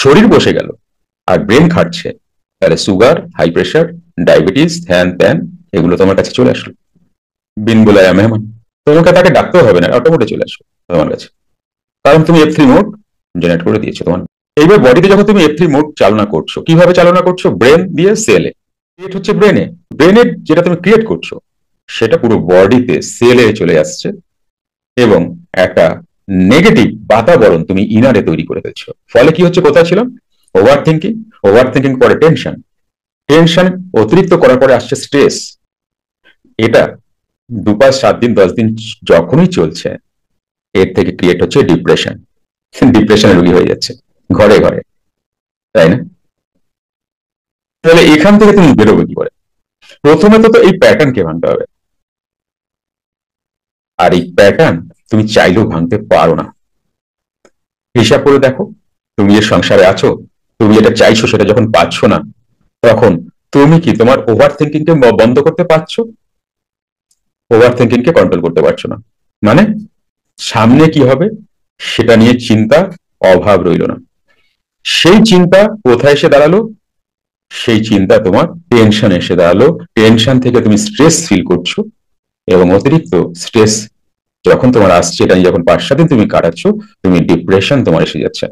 শরীর বসে গেল আর ব্রেন খাটছে, তাহলে সুগার, হাই প্রেশার, ডায়াবেটিস, হ্যান ত্যান এগুলো তোমার কাছে চলে আসলো বিন বোলায়া মেহমান। তোমাকে তাকে ডাকতেও হবে না, অটোমেটিক চলে আসবে তোমার কাছে, কারণ তুমি F3 মোড জেনারেট করে দিয়েছো তোমার। এইবার বডিতে যখন তুমি F3 মোড চালনা করছো, কিভাবে চালনা করছো? ব্রেন দিয়ে সেলে ক্রিয়েট হচ্ছে, ব্রেনে ব্রেনের যেটা তুমি ক্রিয়েট করছো সেটা পুরো বডিতে সেলে চলে আসছে, এবং একটা নেগেটিভ বাতাবরণ তুমি ইনারে তৈরি করে ফেলছো। ফলে কি হচ্ছে, কোথায় ছিলাম? ওভার থিঙ্কিং, ওভার থিঙ্কিং পরে টেনশন, টেনশন অতিরিক্ত করার পরে আসছে স্ট্রেস। এটা 2 5 7 দিন 10 দিন যখনই চলছে, এর থেকে ক্রিয়েট হচ্ছে ডিপ্রেশন, ডিপ্রেশনের রোগী হয়ে যাচ্ছে ঘরে ঘরে, তাই না? তাহলে এখান থেকে তুমি বেরোবে কি করে? প্রথমে তো এই প্যাটার্নকে ভাঙতে হবে, আর এই প্যাটার্ন তুমি চাইলেও ভাঙতে পারো না। হিসাব করে দেখো, তুমি যে সংসারে আছো, তুমি যেটা চাইছো সেটা যখন পাচ্ছ না, তখন তুমি কি তোমার ওভার থিঙ্কিং কে বন্ধ করতে পারছো? ওভার থিঙ্কিং কে কন্ট্রোল করতে পারছো না, মানে সামনে কি হবে সেটা নিয়ে চিন্তা অভাব রইল না। সেই চিন্তা কোথায় এসে দাঁড়ালো? সেই চিন্তা তোমার টেনশন এসে দাঁড়ালো, টেনশন থেকে তুমি স্ট্রেস ফিল করছো, এবং অতিরিক্ত স্ট্রেস যখন তোমার আসছে, এটা নিয়ে যখন 5 7 দিন তুমি কাটাচ্ছ, তুমি ডিপ্রেশন তোমার এসে যাচ্ছে।